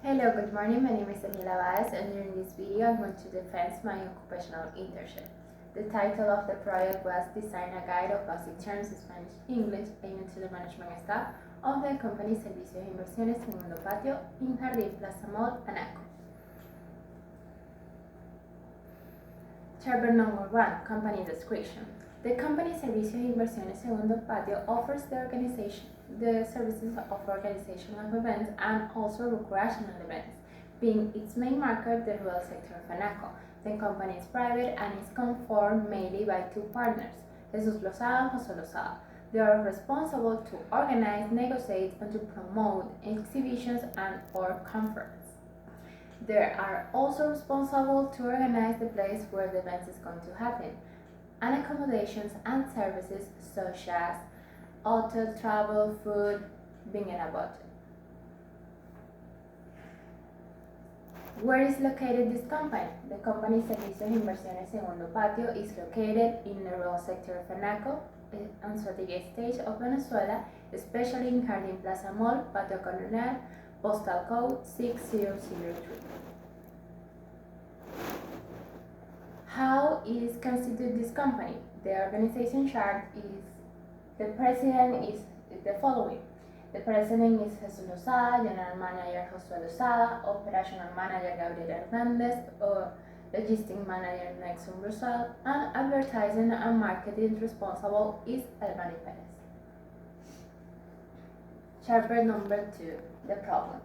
Hello, good morning. My name is Daniela Baez, and during this video I'm going to defend my occupational internship. The title of the project was Design a Guide of Basic Terms Spanish English aiming to the management staff of the company Servicios e Inversiones Segundo Patio in Jardín Plaza Mall, Anaco. Chapter number 1, Company Description. The company Servicios e Inversiones Segundo Patio offers the services of organization of events and also recreational events, being its main market the rural sector of Anaco. The company is private and is conformed mainly by two partners, Jesus Lozada and José Lozada. They are responsible to organize, negotiate, and to promote exhibitions and or conferences. They are also responsible to organize the place where the event is going to happen, and accommodations and services such as hotel, travel, food, being in a budget. Where is located this company? The company Servicios e Inversiones Segundo Patio is located in the rural sector of Anaco, on Sotigue state of Venezuela, especially in Jardín Plaza Mall, Patio Colonel, postal code 6003. How is constituted this company? The organization chart is, the president is the following. The president is Jesus Lozada, general manager José Lozada, operational manager Gabriel Hernandez, logistic manager Nexon Rosal, and advertising and marketing responsible is Albany Perez. Chapter number 2, the problem.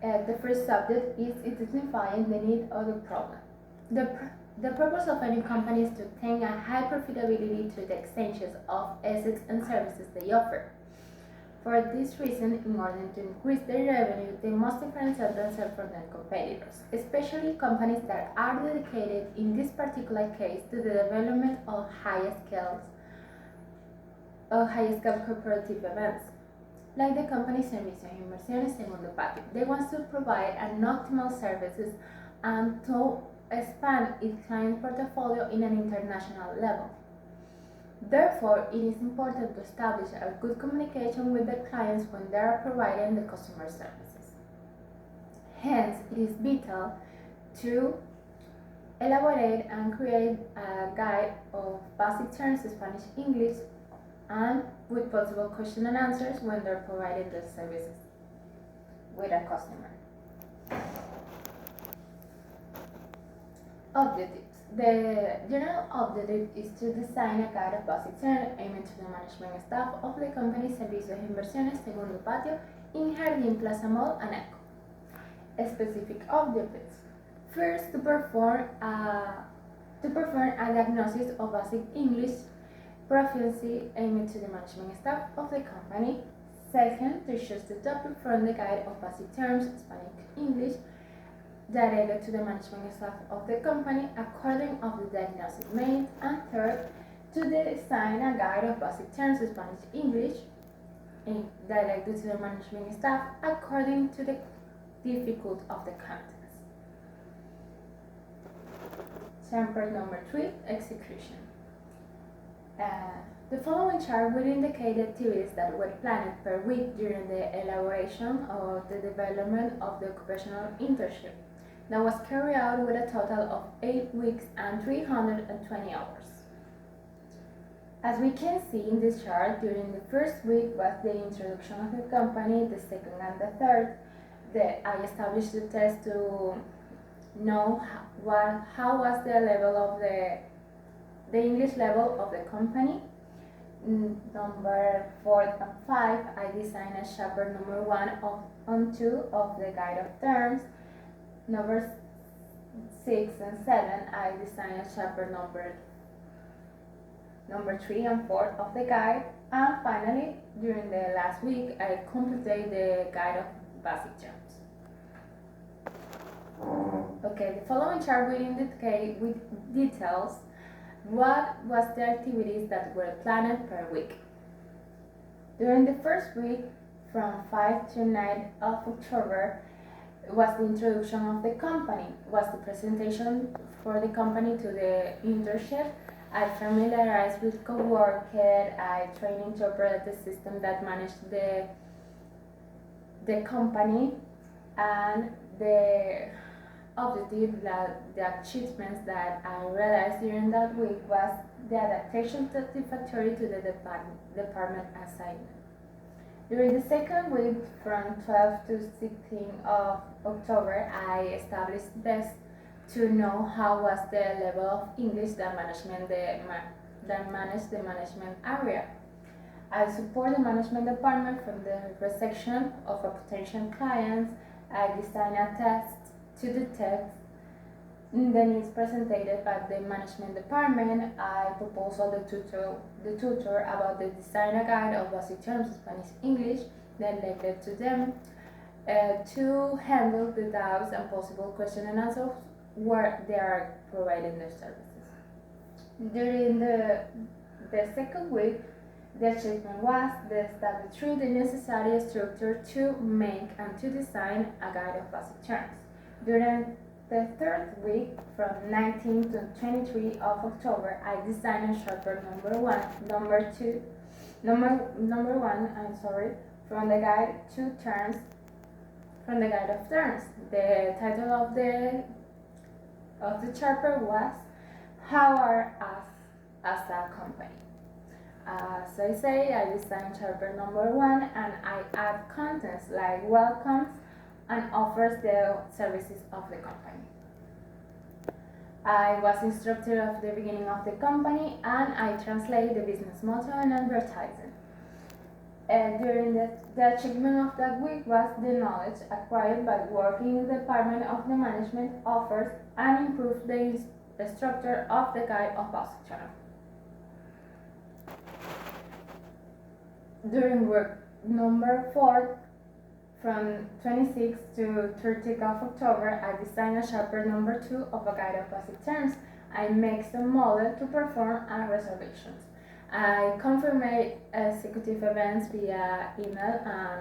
The first subject is identifying the need of the problem. The purpose of any company is to obtain a high profitability through the exchanges of assets and services they offer. For this reason, in order to increase their revenue, they must differentiate themselves from their competitors, especially companies that are dedicated, in this particular case, to the development of high-scale cooperative events, like the company Servicios e Inversiones Segundo Patio. They want to provide an optimal services and to expand its client portfolio in an international level. Therefore, it is important to establish a good communication with the clients when they are providing the customer services. Hence, it is vital to elaborate and create a guide of basic terms Spanish English and with possible question and answers when they're providing the services with a customer. Objectives. The general objective is to design a guide of basic terms aiming to the management staff of the company Servicios e Inversiones Segundo Patio in Jardín Plaza Mall, Anaco. Specific objectives. First, to perform a diagnosis of basic English proficiency aiming to the management staff of the company. Second, to choose the topic from the guide of basic terms Spanish English directed to the management staff of the company according of the diagnosis made. And third, to design a guide of basic terms Spanish English directed to the management staff according to the difficulty of the contents. Sample number 3, execution. The following chart will indicate activities that were planned per week during the elaboration or the development of the occupational internship that was carried out with a total of 8 weeks and 320 hours. As we can see in this chart, during the first week was the introduction of the company, the second and the third. I established the test to know how was the level of the English level of the company. Number 4 and 5, I designed a chapter number 1 on 2 of the guide of terms. Number 6 and 7, I designed a chapter number 3 and 4 of the guide. And finally, during the last week, I completed the guide of basic terms. Okay, the following chart will indicate with details what was the activities that were planned per week. During the first week, from 5 to 9 of October, was the introduction of the company, was the presentation for the company to the internship. I familiarized with co-worker, I trained interpret the system that managed the company. and the objective, that the achievements that I realized during that week was the adaptation satisfactory to the department assignment. During the second week, from 12 to 16 of October, I established tests to know how was the level of English that managed the management area. I support the management department from the reception of a potential clients. I design a test to detect the needs presented by the management department. I propose all the tutor about the design a guide of basic terms Spanish English, then left it to them to handle the doubts and possible question and answers where they are providing their services. During the second week, the achievement was the establish through the necessary structure to make and to design a guide of basic terms. During the third week, from 19 to 23 of October, I designed a chapter number one, from the guide to terms, from the guide of terms. The title of the chapter was "How Are Us as a Company." As I say, I designed chapter number one, and I add contents like welcomes and offers the services of the company. I was instructor of the beginning of the company, and I translate the business motto and advertising. During the achievement of that week was the knowledge acquired by working in the department of the management offers and improve the structure of the guide of basic terms. During work number 4, from 26 to 30 of October, I designed a chapter number 2 of a guide of basic terms. I make some model to perform and reservations. I confirm executive events via email and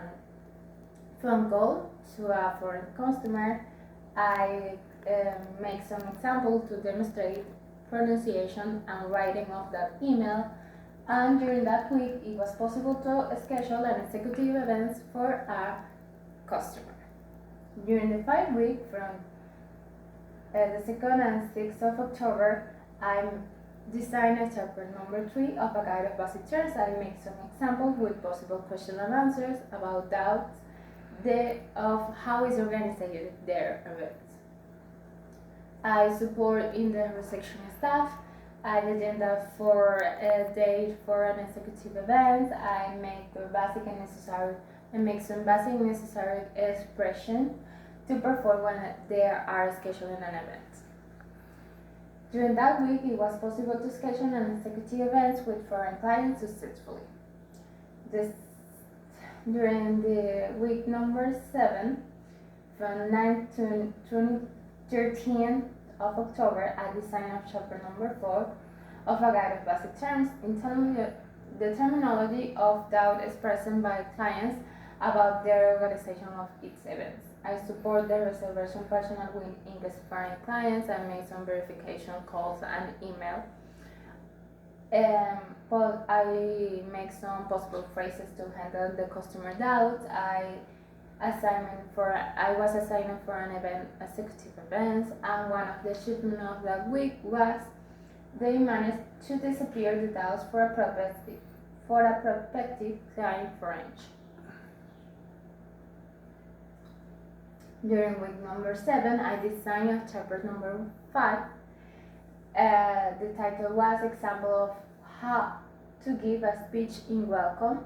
phone call to a foreign customer. I make some examples to demonstrate pronunciation and writing of that email. And during that week, it was possible to schedule an executive events for a customer. During the 5 weeks, from the 2nd and 6th of October, I designed a chapter number 3 of a guide of basic terms. I make some examples with possible questions and answers about doubts of how is organized their events. I support in the reception staff. I agenda for a date for an executive event. I make the basic and necessary and make some basic necessary expression to perform when they are scheduling an event. During that week, it was possible to schedule an executive event with foreign clients successfully. During the week number 7, from 9 to 13 of October, I designed a chapter number 4 of a guide of basic terms, the terminology of doubt expressed by clients about their organization of its events. I support the reservation personnel with English foreign clients. I make some verification calls and email. But I make some possible phrases to handle the customer doubts. I was assigned for an event, executive events, and one of the achievements of that week was they managed to disappear the doubts for a prospective client range. During week number 7, I designed a chapter number 5. The title was Example of How to Give a Speech in Welcome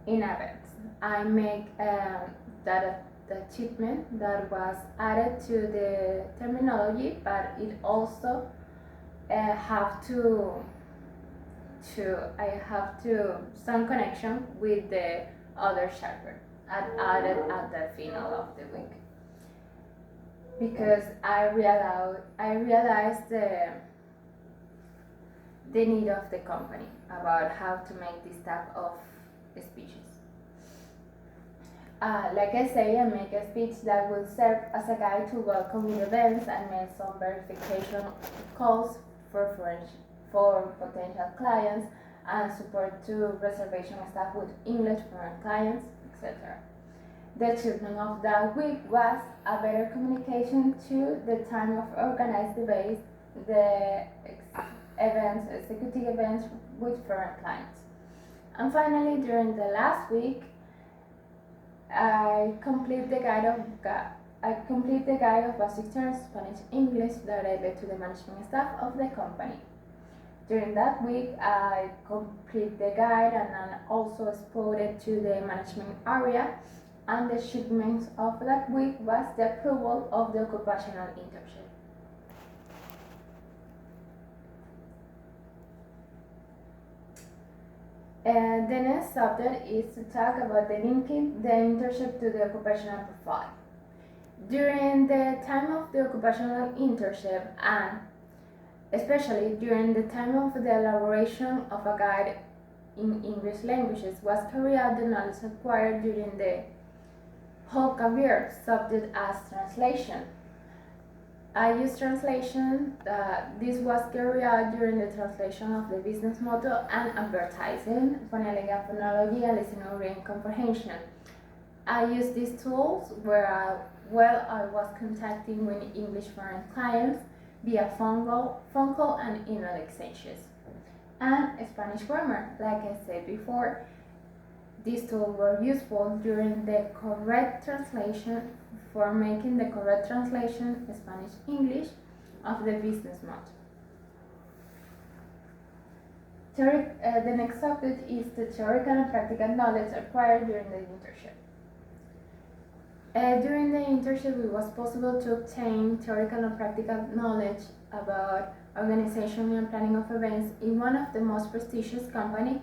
in Events. I make that achievement that was added to the terminology, but it also have to some connection with the other chapter added at the final of the week, because I realized the need of the company about how to make this type of speeches. Like I say, I make a speech that will serve as a guide to welcoming events and make some verification calls for potential clients and support to reservation staff with English foreign clients, etc. The achievement of that week was a better communication to the time of organized debates, the events, executive events with foreign clients. And finally, during the last week, I complete the guide of basic terms Spanish English directly to the management staff of the company. During that week, I complete the guide and I also exposed it to the management area, and the achievement of that week was the approval of the occupational internship. The next subject is to talk about the linking the internship to the occupational profile. During the time of the occupational internship, and especially during the time of the elaboration of a guide in English languages, was carried out the knowledge acquired during the whole career, subject as translation. I use translation. This was carried out during the translation of the business motto and advertising, phonetic and phonology, and listening reading comprehension. I use these tools where I was contacting with English foreign clients via phone call and email exchanges. And Spanish grammar, like I said before, these tools were useful during the correct translation for making the correct translation Spanish-English of the business motto. The next subject is the theoretical and practical knowledge acquired during the internship. During the internship, it was possible to obtain theoretical and practical knowledge about organization and planning of events in one of the most prestigious companies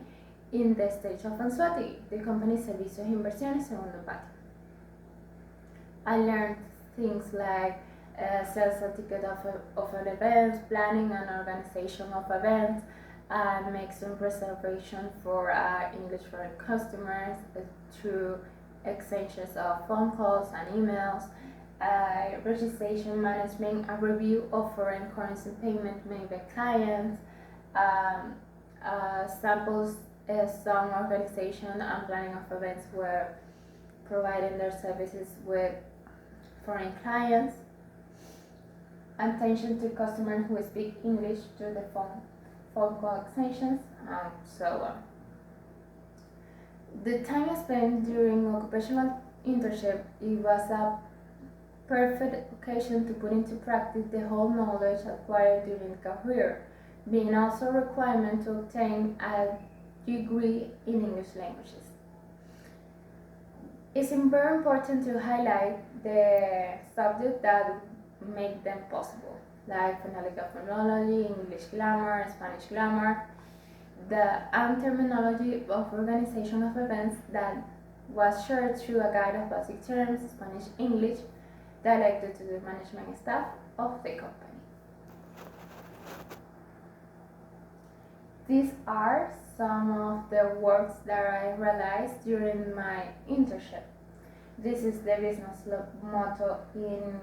in the state of Anzoátegui, the company Servicios e Inversiones Segundo Patio. I learned things like sales a ticket of an event, planning and organization of events, make some reservation for English foreign customers through exchanges of phone calls and emails, registration management, a review of foreign currency payment made by clients, samples. Some organization and planning of events were providing their services with foreign clients, attention to customers who speak English through the phone call extensions, and so on. The time spent during occupational internship, it was a perfect occasion to put into practice the whole knowledge acquired during the career, being also a requirement to obtain a degree in English languages. It's very important to highlight the subjects that make them possible, like phonetic phonology, English grammar, Spanish grammar, the terminology of organization of events that was shared through a guide of basic terms, Spanish English, directed to the management staff of the company. These are some of the works that I realized during my internship. This is the business motto in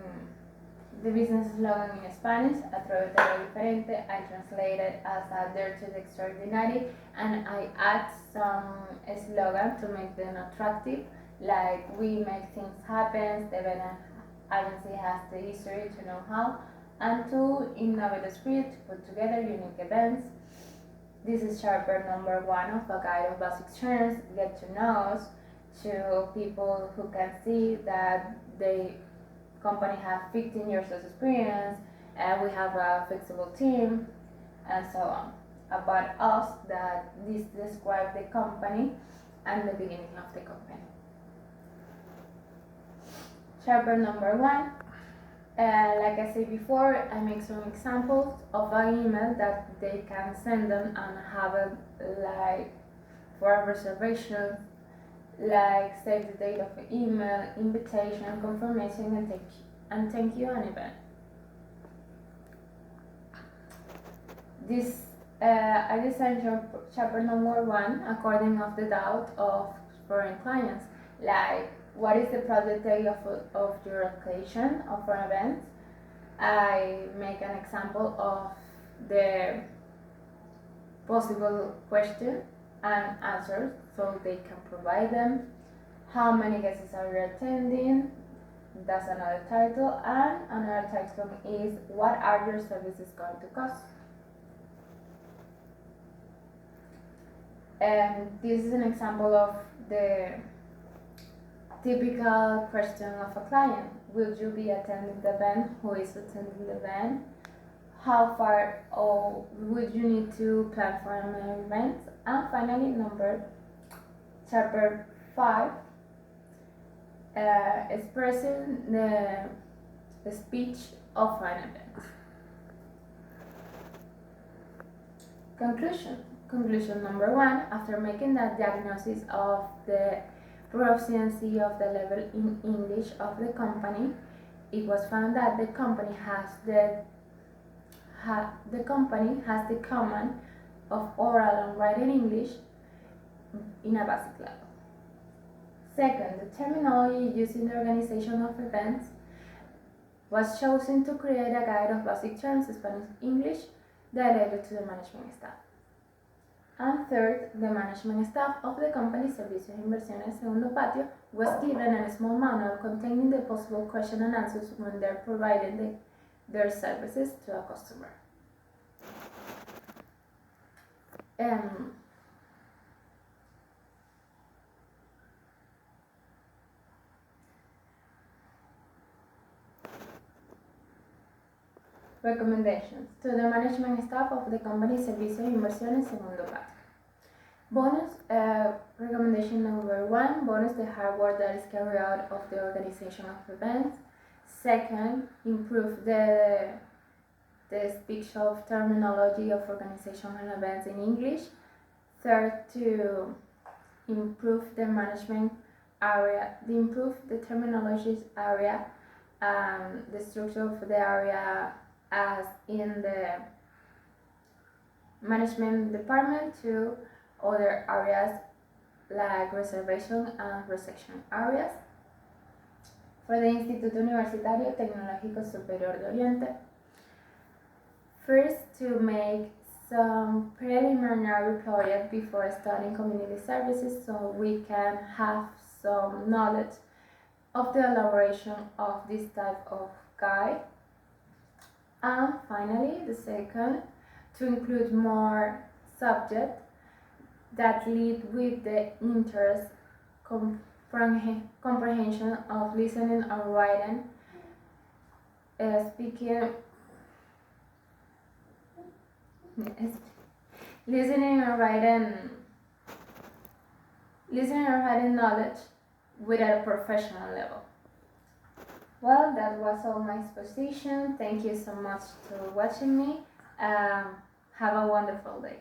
the business slogan in Spanish, a través de lo diferente. I translated as a dare to the extraordinary, and I add some slogan to make them attractive, like we make things happen, the event agency has the history to know how, and to innovate the spirit to put together unique events. This is chapter number 1 of a guide of basic terms, get to know, to people who can see that the company has 15 years of experience, and we have a flexible team, and so on. About us, that this describes the company and the beginning of the company. Chapter number 1. Like I said before, I make some examples of an email that they can send them and have it like for a reservation, like save the date of the email, invitation, confirmation, and thank you an event. This I designed chapter number 1 according of the doubt of foreign clients, like what is the project day of your occasion of an event. I make an example of the possible question and answers so they can provide them. how many guests are you attending? That's another title. And another title is what are your services going to cost? And this is an example of the typical question of a client. Will you be attending the event? Who is attending the event? How far or would you need to plan for an event? And finally, chapter 5, expressing the speech of an event. Conclusion number 1, after making that diagnosis of the proficiency of the level in English of the company, it was found that the company has the command of oral and written English in a basic level. Second, the terminology used in the organization of events was chosen to create a guide of basic terms, Spanish-English, delivered to the management staff. And third, the management staff of the company Servicios e Inversiones Segundo Patio was given a small manual containing the possible question and answers when they're providing their services to a customer. Recommendations to the management staff of the company Servicios e Inversiones Segundo Patio. Bonus, recommendation number 1, bonus the hard work that is carried out of the organization of events. Second, improve the speech of terminology of organization and events in English. Third, to improve the management area, improve the terminologies area, the structure of the area as in the management department to other areas like reservation and reception areas. For the Instituto Universitario Tecnológico Superior de Oriente, first, to make some preliminary project before starting community services so we can have some knowledge of the elaboration of this type of guide. And finally, the second, to include more subjects that lead with the interest, comprehension of listening and writing, listening and writing knowledge with a professional level. Well, that was all my exposition. Thank you so much for watching me. Have a wonderful day.